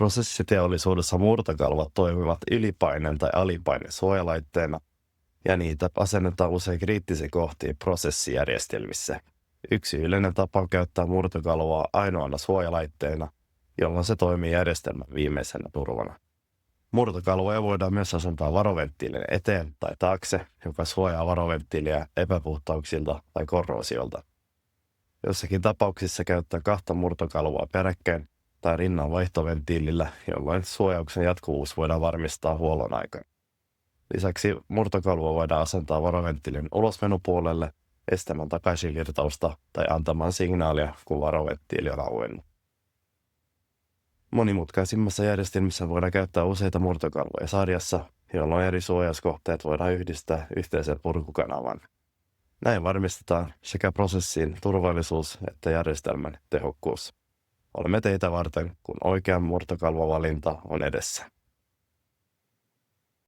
Prosessiteollisuudessa murtokalvot toimivat ylipaineen tai alipaineen suojalaitteena, ja niitä asennetaan usein kriittisiin kohtiin prosessijärjestelmissä. Yksi yleinen tapa on käyttää murtokalvoa ainoana suojalaitteena, jolloin se toimii järjestelmän viimeisenä turvana. Murtokalvoja voidaan myös asentaa varoventtiilin eteen tai taakse, joka suojaa varoventtiiliä epäpuhtauksilta tai korroosiolta. Jossakin tapauksissa käyttää kahta murtokalvoa peräkkäin tai rinnan vaihtoventtiilillä, jolloin suojauksen jatkuvuus voidaan varmistaa huollon aikana. Lisäksi murtokalvoa voidaan asentaa varoventtiilin ulosmenupuolelle estämään takaisinvirtausta tai antamaan signaalia, kun varoventtiili on auennut. Monimutkaisimmassa järjestelmissä voidaan käyttää useita murtokalvoja sarjassa, jolloin eri suojauskohteet voidaan yhdistää yhteiseen purkukanavaan. Näin varmistetaan sekä prosessin turvallisuus että järjestelmän tehokkuus. Olemme teitä varten, kun oikea murtokalvovalinta on edessä.